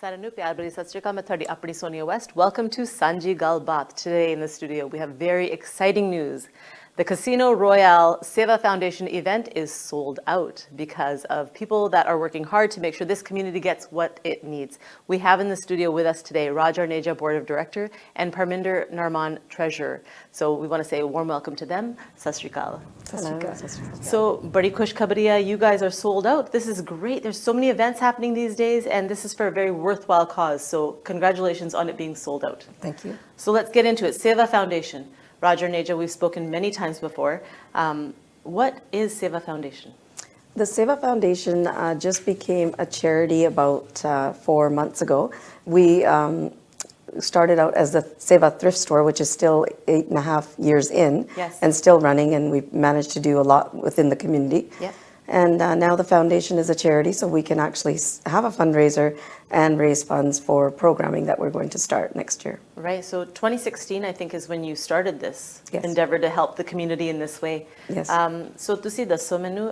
Saran nu pyar bari sat sri akal, main thodi apni Sonia West. Welcome to Sanjhi Galbaat. Today in the studio we have very exciting news. The Casino Royale SEVA Foundation event is sold out because of people that are working hard to make sure this community gets what it needs. We have in the studio with us today Raj Arneja, Board of Director, and Parminder Narman, Treasurer. So we want to say a warm welcome to them. Sat sri akal. So, badi khush khabariya, you guys are sold out. This is great. There's so many events happening these days, and this is for a very worthwhile cause. So, congratulations on it being sold out. Thank you. So, let's get into it. SEVA Foundation. Raj Arneja, we've spoken many times before. What is SEVA Foundation? The SEVA Foundation just became a charity about 4 months ago. We started out as the SEVA thrift store, which is still 8.5 years in, Yes. and still running, and we've managed to do a lot within the community. Yep. And now the foundation is a charity, so we can actually have a fundraiser and raise funds for programming that we're going to start next year. Right. So 2016, I think, is when you started this Yes. endeavor to help the community in this way. Yes. So ਤੁਸੀਂ ਦੱਸੋ ਮੈਨੂੰ,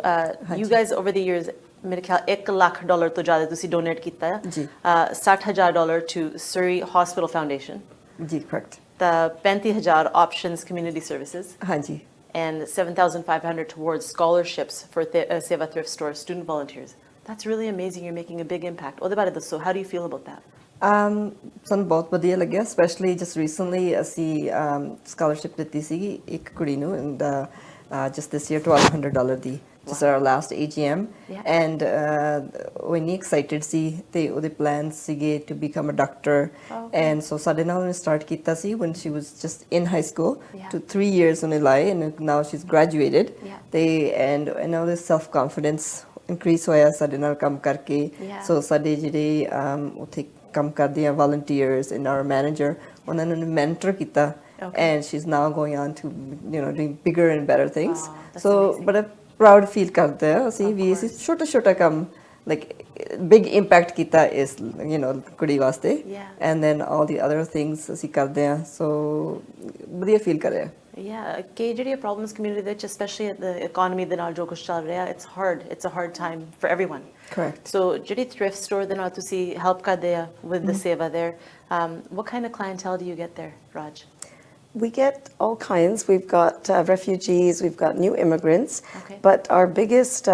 you guys over the years, ਮੇਰੇ ਖਿਆਲ $1 ਲੱਖ ਤੋਂ ਜ਼ਿਆਦਾ ਤੁਸੀਂ donate ਕੀਤਾ ਹੈ. ਜੀ. $60,000 to Surrey Hospital Foundation. Ji, correct. The 35,000 Options Community Services. हाँ जी. And 7,500 towards scholarships for SEVA Thrift Store student volunteers. That's really amazing. You're making a big impact. ਉਹਦੇ ਬਾਰੇ ਦੱਸੋ, how do you feel about that? ਸਾਨੂੰ ਬਹੁਤ ਵਧੀਆ ਲੱਗਿਆ, specially just recently ਅਸੀਂ scholarship ਦਿੱਤੀ ਸੀਗੀ ਇੱਕ ਕੁੜੀ ਨੂੰ, and just this year $1,200 the, just our last AGM. Yeah. And ਉਹ ਇੰਨੀ ਐਕਸਾਈਟਿਡ ਸੀ ਤੇ ਉਹਦੇ ਪਲਾਨਸ ਸੀਗੇ to become a doctor. Okay. And so ਸਾਡੇ ਨਾਲ ਉਹਨੇ ਸਟਾਰਟ ਕੀਤਾ ਸੀ when she was just in high school. Yeah. To 3 years ਉਹਨੇ ਲਾਏ, and now she's graduated. Yeah. ਤੇ and ਉਹਦੇ self confidence increase ਹੋਇਆ ਸਾਡੇ ਨਾਲ ਕੰਮ ਕਰਕੇ. Yeah. So ਸਾਡੇ ਜਿਹੜੇ ਉੱਥੇ ਕੰਮ ਕਰਦੇ ਆ volunteers and our manager, ਉਹਨਾਂ ਨੂੰ mentor ਕੀਤਾ. Okay. And she's now going on to, you know, doing bigger and better things. Oh, that's So amazing. ਬੜਾ proud feel ਕਰਦੇ ਆ ਅਸੀਂ ਵੀ, ਅਸੀਂ ਛੋਟਾ ਛੋਟਾ ਕੰਮ like big impact ਕੀਤਾ ਇਸ, you know, ਕੁੜੀ ਵਾਸਤੇ. Yeah. And then all the other things ਅਸੀਂ ਕਰਦੇ ਆ, so ਵਧੀਆ feel ਕਰ ਰਿਹਾ. Yeah, ਕਿ ਜਿਹੜੀਆਂ problems community ਦੇ ਵਿੱਚ, especially at the economy ਦੇ ਨਾਲ ਜੋ ਕੁਛ ਚੱਲ ਰਿਹਾ, it's a hard time for everyone. Correct. So ਜਿਹੜੀ thrift store ਦੇ ਨਾਲ ਤੁਸੀਂ help ਕਰਦੇ ਆ with the SEVA there, what kind of clientele do you get there, Raj? We get all kinds. We've got refugees, we've got new immigrants, Okay. but our biggest,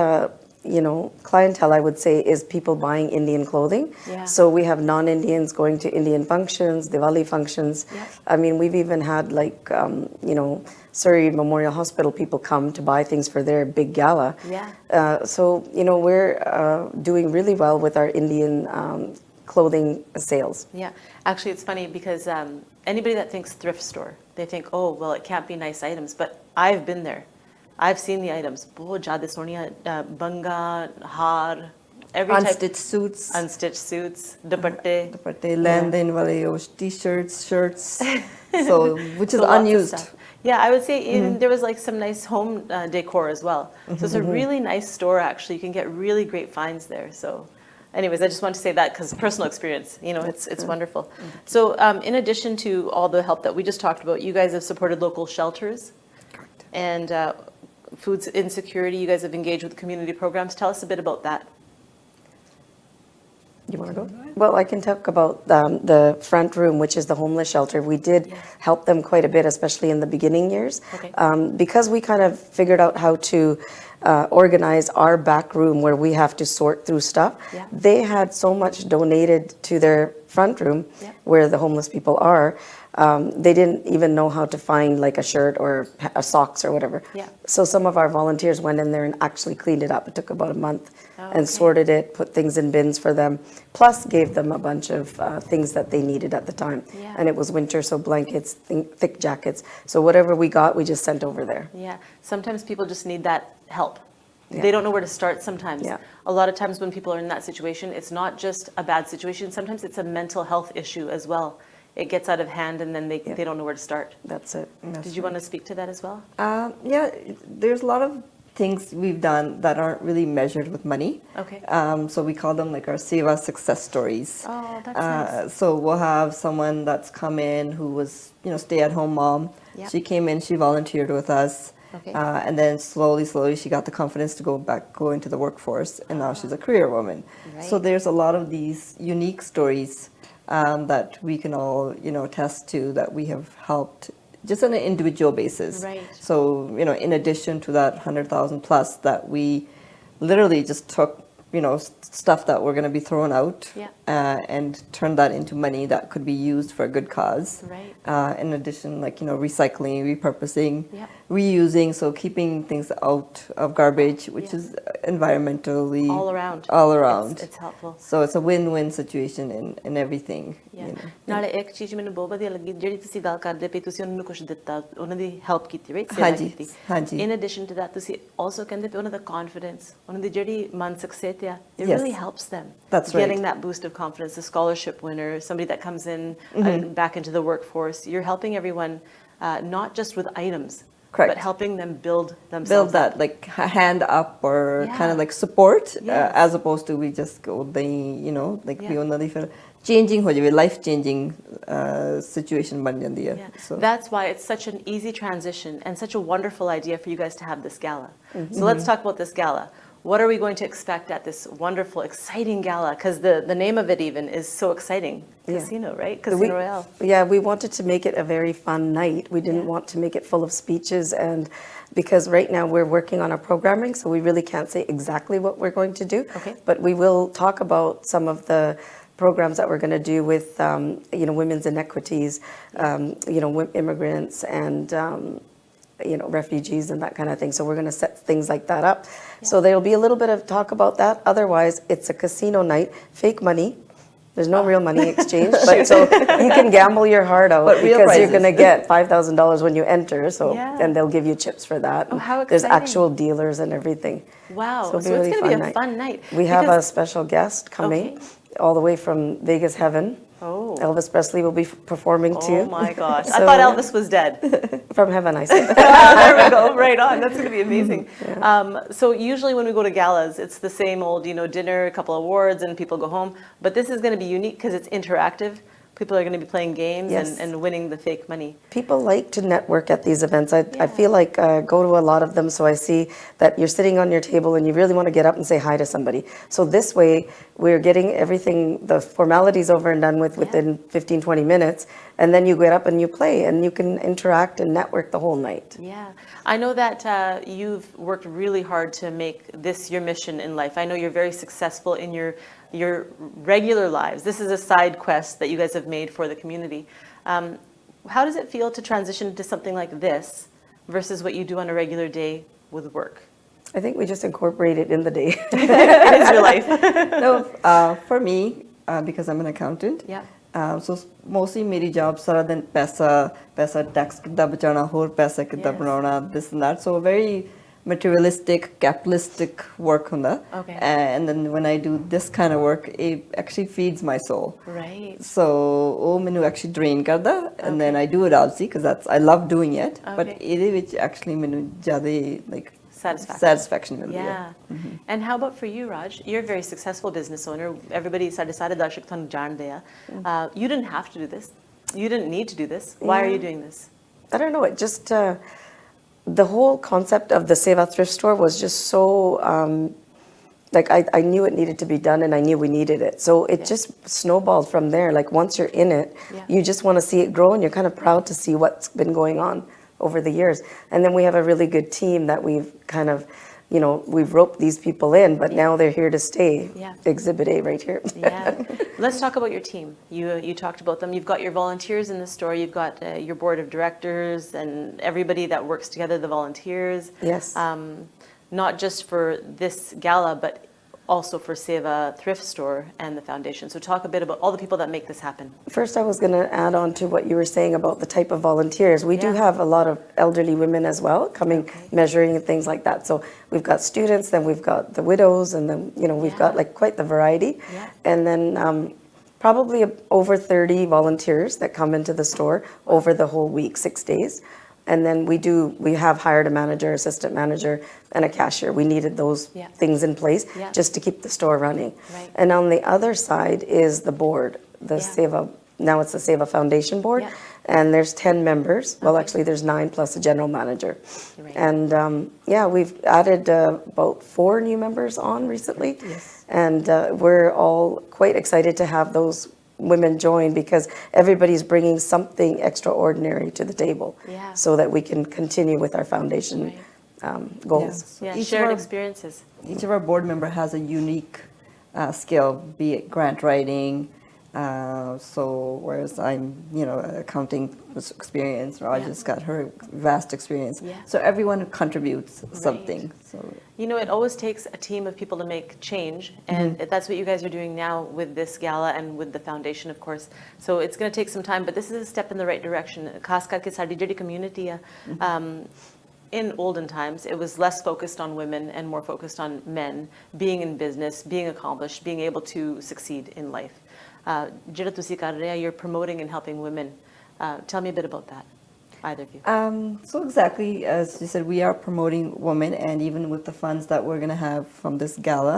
clientele, I would say, is people buying Indian clothing. Yeah. So we have non-Indians going to Indian functions, Diwali functions. Yeah. I mean, we've even had Surrey Memorial Hospital people come to buy things for their big gala. Yeah. So we're doing really well with our Indian clothing sales. Yeah, actually it's funny because anybody that thinks thrift store, they think, oh, well, it can't be nice items, but I've been there. I've seen the items. Bahut jyada Sonia, banga, haar, every Unstitched suits. Unstitched suits, dupatte. ਦੁਪੱਟੇ ਲੈਣ ਦੇਣ ਵਾਲੇ ਉਹ t-shirts, shirts, so which is So lots of unused. stuff. Yeah, I would say there was like some nice home decor as well. So it's a really nice store actually. You can get really great finds there. So anyways, I just want to say that because personal experience, it's wonderful. So in addition to all the help that we just talked about, you guys have supported local shelters. Correct. And food insecurity, you guys have engaged with community programs. Tell us a bit about that. You want to go? Well, I can talk about the front room, which is the homeless shelter. We did help them quite a bit, especially in the beginning years. Okay. Because we kind of figured out how to organize our back room where we have to sort through stuff. Yeah. They had so much donated to their front room where the homeless people are. They didn't even know how to find like a shirt or a socks or whatever. Yeah. So some of our volunteers went in there and actually cleaned it up. It took about a month and sorted it, put things in bins for them, plus gave them a bunch of things that they needed at the time. Yeah. And it was winter, so blankets, thick jackets. So whatever we got, we just sent over there. Yeah, sometimes people just need that help. Yeah. They don't know where to start sometimes. Yeah. A lot of times when people are in that situation, it's not just a bad situation. Sometimes it's a mental health issue as well. It gets out of hand and then they don't know where to start. That's it. Did you want to speak to that as well? Yeah, there's a lot of things we've done that aren't really measured with money. Okay. So we call them like our SEVA success stories. Oh, that's nice. So we'll have someone that's come in who was, stay-at-home mom. Yeah. She came in, she volunteered with us. Okay. And then slowly, she got the confidence to go into the workforce, and now she's a career woman. So Right. there's a lot of these unique stories that we can all, attest to, that we have helped just on an individual basis. Right. So, in addition to that 100,000 plus that we literally just took, stuff that were going to be thrown out, Yeah. and turned that into money that could be used for a good cause. Right. In addition, recycling, repurposing, Yep. reusing, so keeping things out of garbage, which Yeah. is environmentally All around. all around. It's helpful. So it's a win-win situation in everything. Yeah. ਨਾਲੇ ਇੱਕ ਚੀਜ਼ ਮੈਨੂੰ ਬਹੁਤ ਵਧੀਆ ਲੱਗੀ ਜਿਹੜੀ ਤੁਸੀਂ ਗੱਲ ਕਰਦੇ ਪਏ ਤੁਸੀਂ ਉਹਨਾਂ ਨੂੰ ਕੁਝ ਦਿੱਤਾ ਉਹਨਾਂ ਦੀ ਹੈਲਪ ਕੀਤੀ ਰਾਈਟ ਸੇਵਾ ਹਾਂਜੀ, ਕੀਤੀ ਹਾਂਜੀ। in addition to that ਤੁਸੀਂ also ਕਹਿੰਦੇ ਪਏ ਉਹਨਾਂ ਦਾ confidence ਉਹਨਾਂ ਦੀ ਜਿਹੜੀ ਮਾਨਸਿਕ ਸਿਹਤ ਆ it Yes. really helps them That's right. getting that boost of confidence, a scholarship winner, somebody that comes in back into the workforce. You're helping everyone not just with items Correct. but helping them build themselves Build up. that hand up or Yeah. kind of support, Yes. as opposed to we just go the Yeah. we ਉਹਨਾਂ ਦੀ ਫਿਰ changing ਹੋ ਜਾਵੇ, life changing situation ਬਣ ਜਾਂਦੀ ਹੈ. Yeah. So That's why it's such an easy transition and such a wonderful idea for you guys to have this gala. So let's talk about this gala. What are we going to expect at this wonderful, exciting gala? Because the name of it even is so exciting. Yeah. Casino, right? Casino Royale. Yeah, we wanted to make it a very fun night. We didn't Yeah. want to make it full of speeches, and because right now we're working on our programming, so we really can't say exactly what we're going to do. Okay. But we will talk about some of the programs that we're going to do with, women's inequities, immigrants, and refugees and that kind of thing. So we're going to set things like that up. So there'll be a little bit of talk about that. Otherwise, it's a casino night, fake money. There's no real money exchange, but so you can gamble your heart out But real because you're prizes. going to get $5,000 when you enter. So Yeah. and they'll give you chips for that. Oh, how There's exciting. actual dealers and everything. Wow. So So it'll it's be going to be really a fun night. We have a Because- special guest coming Okay. all the way from Vegas heaven. Oh. Elvis Presley will be performing too. Oh my gosh. I So- thought Elvis was dead. From heaven, I said. There we go. Right on. That's going to be amazing. So usually when we go to galas, it's the same old, dinner, a couple of awards, and people go home. But this is going to be unique because it's interactive. People are going to be playing games Yes. and winning the fake money. People like to network at these events. I Yeah. feel like go to a lot of them, so I see that you're sitting on your table and you really want to get up and say hi to somebody. So this way, we're getting everything, the formalities over and done with within 15, 20 minutes, and then you get up and you play, and you can interact and network the whole night. Yeah. I know that you've worked really hard to make this your mission in life. I know you're very successful in your regular lives. This is a side quest that you guys have made for the community. How does it feel to transition to something like this versus what you do on a regular day with work? I think we just incorporate it in the day. It is your life. No, for me, because I'm an accountant. Yeah. So mostly मेरी job सारा दिन पैसा tax कितना बचाना, और पैसा कितना Yes. Banana, this and that. So very materialistic, capitalistic work ਹੁੰਦਾ. Okay. And then when I do this kind of work, it actually feeds my soul. Right. So ਉਹ ਮੈਨੂੰ actually drain ਕਰਦਾ, and then I do it obviously because I love doing it. But Okay. ਇਹਦੇ ਵਿੱਚ actually ਮੈਨੂੰ ਜ਼ਿਆਦਾ satisfaction ਮਿਲਦੀ ਹੈ. Yeah. And how about for you, Raj? You're a very successful business owner. Everybody ਸਾਡੇ ਸਾਰੇ ਦਰਸ਼ਕ ਤੁਹਾਨੂੰ ਜਾਣਦੇ ਆ. You didn't have to do this. You didn't need to do this. Why are you doing this? I don't know. It just the whole concept of the SEVA thrift store was just so I knew it needed to be done, and I knew we needed it. So it just snowballed from there. Like once you're in it, Yeah. you just want to see it grow, and you're kind of proud to see what's been going on over the years. And then we have a really good team that we've kind of, we've roped these people in, but now they're here to stay. Yeah. Exhibit A right here. Yeah. Let's talk about your team. You talked about them. You've got your volunteers in the store. You've got your board of directors and everybody that works together, the volunteers. Yes. Not just for this gala, but also for SEVA Thrift Store and the foundation. So talk a bit about all the people that make this happen. First, I was going to add on to what you were saying about the type of volunteers. We do Yeah. have a lot of elderly women as well coming, measuring and things like that. So we've got students, then we've got the widows, and then, we've got Yeah. quite the variety. Yeah. And then probably over 30 volunteers that come into the store over the whole week, 6 days. And then we have hired a manager, assistant manager, and a cashier. We needed those Yeah. things in place Yeah. just to keep the store running. Right. And on the other side is the board, the Yeah. SEVA now it's the SEVA Foundation Board, Yeah. and there's 10 members. Well, Okay. actually, there's 9 plus a general manager. Right. And yeah, we've added about 4 new members on recently. Yes. And we're all quite excited to have those women join because everybody's bringing something extraordinary to the table, Yeah. so that we can continue with our foundation goals. Yeah, Each of shared our- experiences. Each of our board member has a unique skill, be it grant writing. So whereas I'm, accounting experience, Raja's got her vast experience. Yeah. So everyone contributes something. So You know, it always takes a team of people to make change, and that's what you guys are doing now with this gala and with the foundation, of course. So it's going to take some time, but this is a step in the right direction. Khas karke saadi ਜਿਹੜੀ community ਆ, in olden times, it was less focused on women and more focused on men being in business, being accomplished, being able to succeed in life. ਜਿਹੜਾ ਤੁਸੀਂ ਕਰ ਰਹੇ ਆ, you're promoting and helping women. Tell me a bit about that, either of you. So exactly, as you said, we are promoting women, and even with the funds that we're going to have from this gala,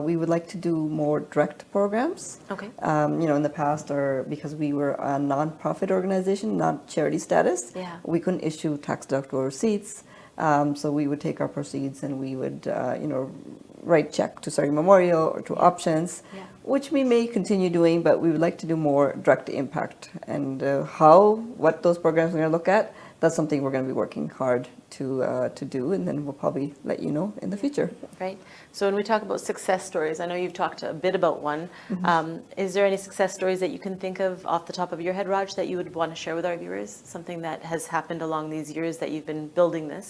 we would like to do more direct programs. Okay. In the past, or because we were a non-profit organization, not charity status, Yeah. we couldn't issue tax deductible receipts. So we would take our proceeds and we would, write check to Sargi Memorial or to Options, Yeah. which we may continue doing, but we would like to do more direct impact. And what those programs are going to look at, that's something we're going to be working hard to do, and then we'll probably let you know in the future. Right. So when we talk about success stories, I know you've talked a bit about one. Is there any success stories that you can think of off the top of your head, Raj, that you would want to share with our viewers? Something that has happened along these years that you've been building this?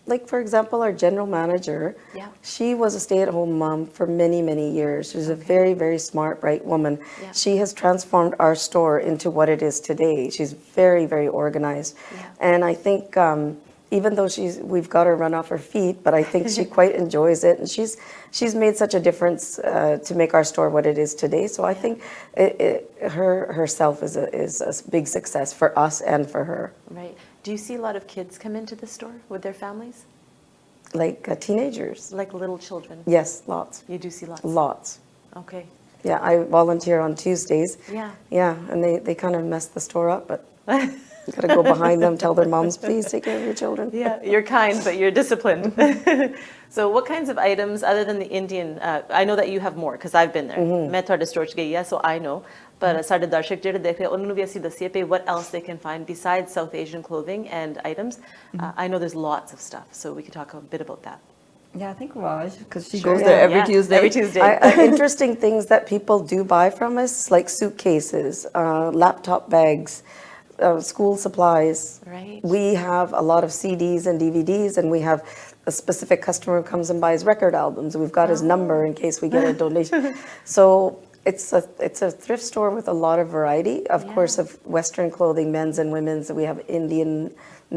Like, for example, our general manager, Yeah. she was a stay-at-home mom for many, many years. She's a very, very smart, bright woman. Yeah. She has transformed our store into what it is today. She's very, very organized. Yeah. And I think even though we've got her run off her feet, but I think she quite enjoys it. And she's made such a difference to make our store what it is today. So I think herself is a big success for us and for her. Right. Do you see a lot of kids come into the store with their families? Like teenagers. Like little children? Yes, lots. You do see lots? Lots. Okay. Yeah, I volunteer on Tuesdays. Yeah. Yeah, and they kind of mess the store up, but you got to go behind them, tell their moms, please take care of your children. Yeah, you're kind, but you're disciplined. So what kinds of items, other than the Indian, I know that you have more, because I've been there. मैं ਤੁਹਾਡੇ store ਚ ਗਈ ਆ, so I know. But ਸਾਡੇ ਦਰਸ਼ਕ ਜਿਹੜੇ ਦੇਖ ਰਹੇ, ਉਹਨਾਂ ਨੂੰ ਵੀ ਅਸੀਂ ਦੱਸੀਏ ਪਏ what else they can find besides South Asian clothing and items. I know there's lots of stuff, so we could talk a bit about that. Yeah, I think Raj, because she Sure. goes there every Yeah, Tuesday. every Tuesday. Interesting things that people do buy from us, like suitcases, laptop bags, school supplies. Right. We have a lot of CDs and DVDs, and we have a specific customer who comes and buys record albums. We've got his number in case we get a donation. So it's a thrift store with a lot of variety, of course, of Western clothing, men's and women's. We have Indian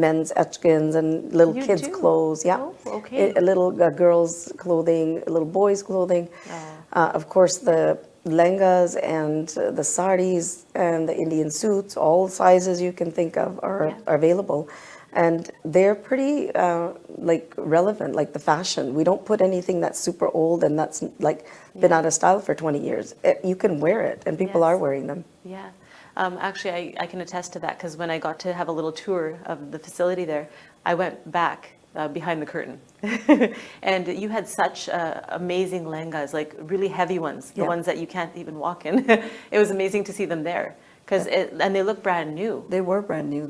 men's etchkins and little You kids' do? clothes. Yeah. Oh, okay. A little girls' clothing, a little boys' clothing. Of course, the lengas and the saris and the Indian suits, all sizes you can think of are available. And they're pretty relevant, like the fashion. We don't put anything that's super old and that's been out of style for 20 years. You can wear it, and people Yes. are wearing them. Yeah. Actually, I can attest to that, because when I got to have a little tour of the facility there, I went back behind the curtain. And you had such amazing lengas, like really heavy ones, the Yeah. ones that you can't even walk in. It was amazing to see them there. And they look brand new. They were brand new.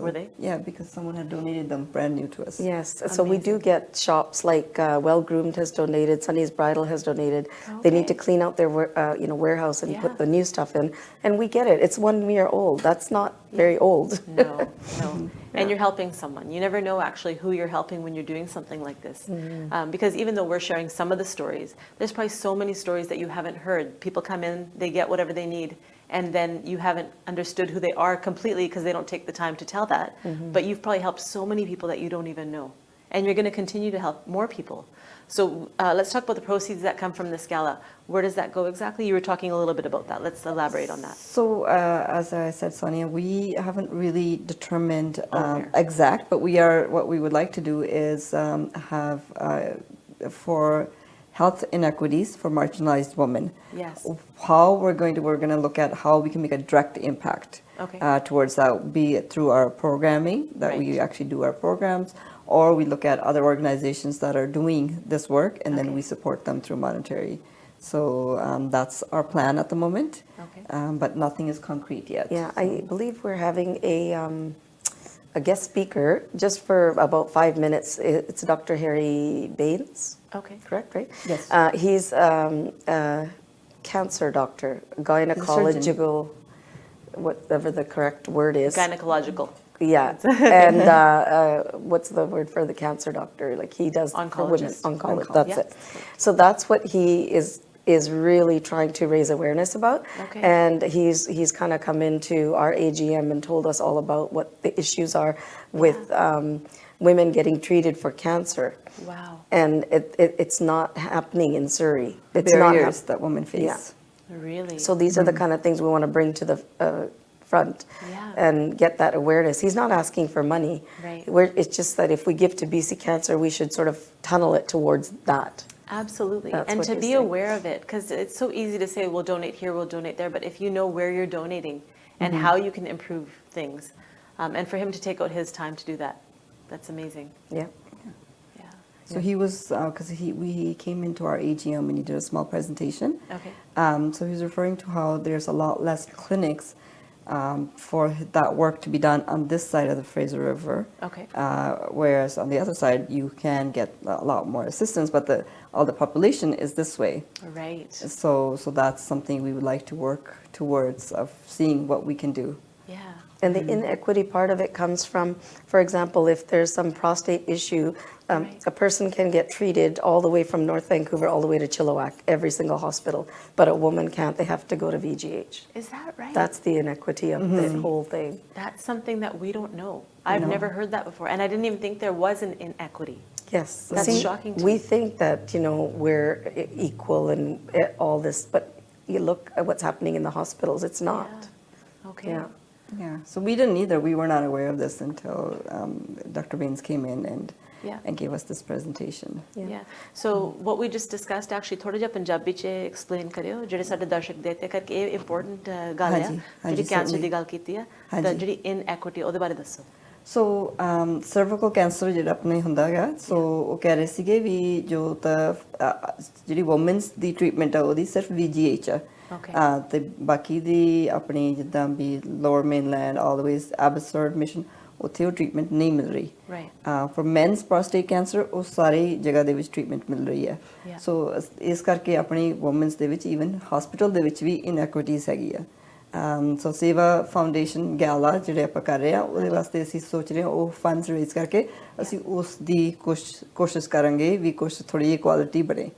Were they? Yeah, because someone had donated them brand new to us. Yes, so we do get shops like Well Groomed has donated, Sunny's Bridal has donated. They need to clean out their warehouse and Yeah. put the new stuff in, and we get it. It's 1 year old. That's not very old. No. And you're helping someone. You never know actually who you're helping when you're doing something like this. Because even though we're sharing some of the stories, there's probably so many stories that you haven't heard. People come in, they get whatever they need, and then you haven't understood who they are completely because they don't take the time to tell that. But you've probably helped so many people that you don't even know. And you're going to continue to help more people. So let's talk about the proceeds that come from this gala. Where does that go exactly? You were talking a little bit about that. Let's elaborate on that. So, as I said, Sonia, we haven't really determined where. exact, but what we would like to do is have for health inequities for marginalized women. Yes. How we're going to look at how we can make a direct impact towards that, be it through our programming, that we actually do our programs, or we look at other organizations that are doing this work, and then we support them through monetary. So that's our plan at the moment, but nothing is concrete yet. Yeah, I believe we're having a guest speaker just for about 5 minutes. It's Dr. Harry Baines. Okay. Correct, right? Yes. He's a cancer doctor, gynecological, whatever the correct word is. Gynecological. Yeah, and what's the word for the cancer doctor? Like he does for women, oncologist. That's it. So that's what he is really trying to raise awareness about. Okay. And he's kind of come into our AGM and told us all about what the issues are with women getting treated for cancer. Wow. And it's not happening in Surrey. It's Barriers that women face. Yeah. Really? So these are the kind of things we want to bring to the front and get that awareness. He's not asking for money. Right. It's just that if we give to BC Cancer, we should sort of tunnel it towards that. Absolutely. That's And what to he's be saying. aware of it, because it's so easy to say, we'll donate here, we'll donate there, but if you know where you're donating and how you can improve things, and for him to take out his time to do that, that's amazing. Yeah. Yeah. So he was, because he came into our AGM and he did a small presentation. Okay. So he was referring to how there's a lot less clinics for that work to be done on this side of the Fraser River. Okay. Whereas on the other side, you can get a lot more assistance, but all the population is this way. Right. So that's something we would like to work towards, of seeing what we can do. Yeah. And the inequity part of it comes from, for example, if there's some prostate issue, a person can get treated all the way from North Vancouver all the way to Chilliwack, every single hospital, but a woman can't. They have to go to VGH. Is that right? That's the inequity of the whole thing. That's something that we don't know. I've never heard that before, and I didn't even think there was an inequity. Yes. That's shocking to we me. think that, we're equal and all this, but you look at what's happening in the hospitals, it's not. Yeah. Okay. Yeah. Yeah, so we didn't either. We were not aware of this until Dr. Baines came in and gave us this presentation. Yeah. So what we just discussed actually थोड़ा जिहा पंजाबी च explain करियो ਜਿਹੜੇ ਸਾਡੇ ਦਰਸ਼ਕ ਦੇਤੇ ਕਰਕੇ ਇਹ important ਗੱਲ ਹੈ ਜਿਹੜੀ ਕੈਂਸਰ ਦੀ ਗੱਲ ਕੀਤੀ ਹੈ ਤਾਂ ਜਿਹੜੀ inequity ਉਹਦੇ ਬਾਰੇ ਦੱਸੋ. ਸੋ ਸਰਵਿਕਲ ਕੈਂਸਰ ਜਿਹੜਾ ਆਪਣੇ ਹੁੰਦਾ ਹੈਗਾ ਸੋ ਉਹ ਕਹਿ ਰਹੇ ਸੀਗੇ ਵੀ ਜੋ ਤਾਂ ਜਿਹੜੀ ਵੂਮਨਸ ਦੀ ਟ੍ਰੀਟਮੈਂਟ ਆ ਉਹਦੀ ਸਿਰਫ VGH ਆ ਤੇ ਬਾਕੀ ਦੀ ਆਪਣੀ ਜਿੱਦਾਂ ਵੀ ਲੋਅਰ ਮੇਨਲੈਂਡ ਆਲ ਦ ਵੇਜ਼ ਐਬਸਰਡ ਮਿਸ਼ਨ ਉੱਥੇ ਉਹ ਟ੍ਰੀਟਮੈਂਟ ਨਹੀਂ ਮਿਲ ਰਹੀ ਫॉर ਮੈਨਸ ਪ੍ਰੋਸਟੇਟ ਕੈਂਸਰ ਉਹ ਸਾਰੀ ਜਗ੍ਹਾ ਦੇ ਵਿੱਚ ਟ੍ਰੀਟਮੈਂਟ ਮਿਲ ਰਹੀ ਹੈ ਸੋ ਇਸ ਕਰਕੇ ਆਪਣੀ ਵੂਮਨਸ ਦੇ ਵਿੱਚ ਈਵਨ ਹਸਪੀਟਲ ਦੇ ਵਿੱਚ ਵੀ ਇਨਐਕੁਇਟੀਜ਼ ਹੈਗੀ ਆ ਸੋ ਸੇਵਾ ਫਾਊਂਡੇਸ਼ਨ ਗੈਲਾ ਜਿਹੜੇ ਆਪਾਂ ਕਰ ਰਹੇ ਆ ਉਹਦੇ ਵਾਸਤੇ ਅਸੀਂ ਸੋਚ ਰਹੇ ਹਾਂ ਉਹ ਫੰਡਸ ਰੇਜ਼ ਕਰਕੇ ਅਸੀਂ ਉਸ ਦੀ ਕੋਸ਼ਿਸ਼ ਕਰਾਂਗੇ ਵੀ ਕੁਛ ਥੋੜੀ ਇਕੁਆਲਿਟੀ ਬਣੇ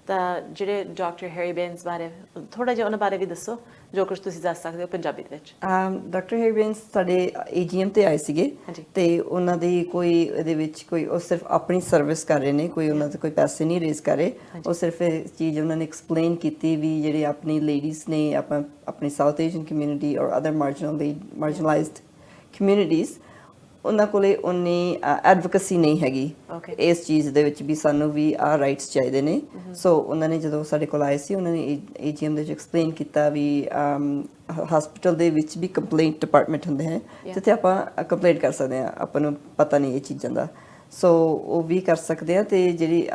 ਤਾਂ ਜਿਹੜੇ ਡਾਕਟਰ ਹੈਰੀ ਬੇਨਸ ਬਾਰੇ ਥੋੜਾ ਜਿਹਾ ਉਹਨਾਂ ਬਾਰੇ ਵੀ ਦੱਸੋ ਜੋ ਕੁਝ ਤੁਸੀਂ ਦੱਸ ਸਕਦੇ ਹੋ ਪੰਜਾਬੀ ਦੇ ਵਿੱਚ ਡਾਕਟਰ ਹੈਰੀ ਬੇਨਸ ਸਾਡੇ AGM ਤੇ ਆਏ ਸੀਗੇ ਤੇ ਉਹਨਾਂ ਦੀ ਕੋਈ ਇਹਦੇ ਵਿੱਚ ਕੋਈ ਉਹ ਸਿਰਫ ਆਪਣੀ ਸਰਵਿਸ ਕਰ ਰਹੇ ਨੇ ਕੋਈ ਉਹਨਾਂ ਦੇ ਕੋਈ ਪੈਸੇ ਨਹੀਂ ਰੇਜ਼ ਕਰ ਰਹੇ ਉਹ ਸਿਰਫ ਇਹ ਚੀਜ਼ ਉਹਨਾਂ ਨੇ ਐਕਸਪਲੇਨ ਕੀਤੀ ਵੀ ਜਿਹੜੇ ਆਪਣੀ ਲੇਡੀਜ਼ ਨੇ ਆਪਣੀ ਸਾਊਥ ਏਸ਼ੀਅਨ ਕਮਿਊਨਿਟੀ ਔਰ ਅਦਰ ਮਾਰਜਨਲਾਈਜ਼ਡ ਕਮਿਊਨਿਟੀਜ਼ ਉਹਨਾਂ ਕੋਲੇ ਉਨੀ ਐਡਵੋਕੇਸੀ ਨਹੀਂ ਹੈਗੀ ਇਸ ਚੀਜ਼ ਦੇ ਵਿੱਚ ਵੀ ਸਾਨੂੰ ਵੀ ਆਹ ਰਾਈਟਸ ਚਾਹੀਦੇ ਨੇ ਸੋ ਉਹਨਾਂ ਨੇ ਜਦੋਂ ਸਾਡੇ ਕੋਲ ਆਏ ਸੀ ਉਹਨਾਂ ਨੇ AGM ਦੇ ਵਿੱਚ ਐਕਸਪਲੇਨ ਕੀਤਾ ਵੀ ਹਸਪੀਟਲ ਦੇ ਵਿੱਚ ਵੀ ਕੰਪਲੇਂਟ ਡਿਪਾਰਟਮੈਂਟ ਹੁੰਦੇ ਹੈ ਜਿੱਥੇ ਆਪਾਂ ਕੰਪਲੇਂਟ ਕਰ ਸਕਦੇ ਹਾਂ ਆਪਾਂ ਨੂੰ ਪਤਾ ਨਹੀਂ ਇਹ ਚੀਜ਼ਾਂ ਦਾ ਸੋ ਉਹ ਵੀ ਕਰ ਸਕਦੇ ਆ ਤੇ ਜਿਹੜੀ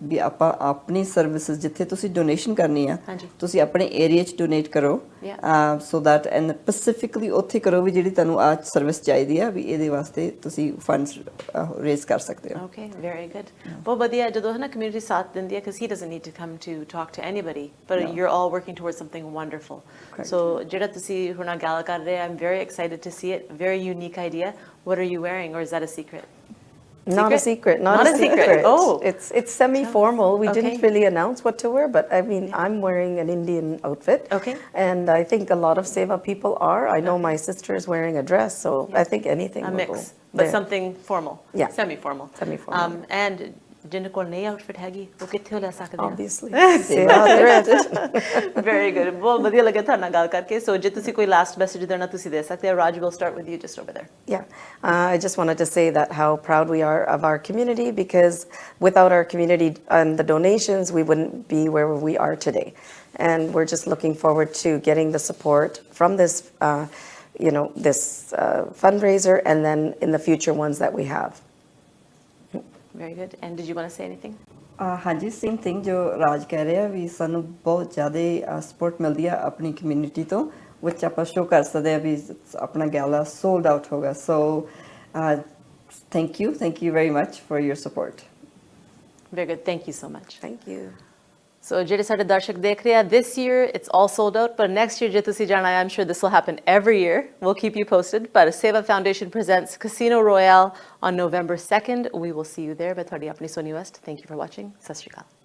ਵੀ ਆਪਾਂ ਆਪਣੀ ਸਰਵਿਸਿਜ਼ ਜਿੱਥੇ ਤੁਸੀਂ ਡੋਨੇਸ਼ਨ ਕਰਨੀ ਆ ਤੁਸੀਂ ਆਪਣੇ ਏਰੀਆ 'ਚ ਡੋਨੇਟ ਕਰੋ ਸੋ ਦੈਟ ਐਂਡ ਸਪੈਸੀਫਿਕਲੀ ਉੱਥੇ ਕਰੋ ਵੀ ਜਿਹੜੀ ਤੁਹਾਨੂੰ ਆਹ ਸਰਵਿਸ ਚਾਹੀਦੀ ਆ ਵੀ ਇਹਦੇ ਵਾਸਤੇ ਤੁਸੀਂ ਫੰਡਸ ਰੇਜ਼ ਕਰ ਸਕਦੇ ਹੋ ਓਕੇ ਵੈਰੀ ਗੁੱਡ ਬਹੁਤ ਵਧੀਆ ਜਦੋਂ ਹੈ ਨਾ ਕਮਿਊਨਿਟੀ ਸਾਥ ਦਿੰਦੀ ਹੈ because he doesn't need to come to talk to anybody but you're all working towards something wonderful so ਜਿਹੜਾ ਤੁਸੀਂ ਹੁਣ ਗੱਲ ਕਰ ਰਹੇ I'm very excited to see it very unique idea what are you wearing or is that a secret Not a secret. Not a secret. Oh, it's semi-formal. We didn't really announce what to wear, but I mean, I'm wearing an Indian outfit. Okay. And I think a lot of SEVA people are. I know my sister is wearing a dress, so I think anything. A mix, will go but there. something formal. Yeah. Semi-formal. Semi-formal. And ਜਿਨ੍ਹਾਂ ਕੋਲ ਨਹੀਂ outfit ਹੈਗੀ ਉਹ ਕਿੱਥੇ ਲੈ ਸਕਦੇ ਆ Obviously. Seva Thrift. Very good ਬਹੁਤ ਵਧੀਆ ਲੱਗਿਆ ਤੁਹਾਡੇ ਨਾਲ ਗੱਲ ਕਰਕੇ ਸੋ ਜੇ ਤੁਸੀਂ ਕੋਈ ਲਾਸਟ ਮੈਸੇਜ ਦੇਣਾ ਤੁਸੀਂ ਦੇ ਸਕਦੇ ਹੋ Raj will start with you just over there Yeah, I just wanted to say that how proud we are of our community because without our community and the donations, we wouldn't be where we are today. And we're just looking forward to getting the support from this, this fundraiser and then in the future ones that we have. Very good and did you want to say anything ਹਾਂਜੀ same thing ਜੋ ਰਾਜ ਕਹਿ ਰਿਹਾ ਵੀ ਸਾਨੂੰ ਬਹੁਤ ਜ਼ਿਆਦਾ support ਮਿਲਦੀ ਆ ਆਪਣੀ ਕਮਿਊਨਿਟੀ ਤੋਂ which ਆਪਾਂ ਸ਼ੋ ਕਰ ਸਕਦੇ ਆ ਵੀ ਆਪਣਾ ਗੈਲਾ ਸੋਲਡ ਆਊਟ ਹੋਗਾ so thank you very much for your support very good thank you so much Thank you. So ਜਿਹੜੇ ਸਾਡੇ ਦਰਸ਼ਕ ਦੇਖ ਰਹੇ ਆ this year it's all sold out but next year ਜੇ ਤੁਸੀਂ ਜਾਣਾ ਹੈ I'm sure this will happen every year we'll keep you posted but SEVA Foundation presents Casino Royale on November 2nd we will see you there ਮੈਂ ਤੁਹਾਡੀ ਆਪਣੀ Sonia West thank you for watching ਸਤਿ ਸ਼੍ਰੀ ਅਕਾਲ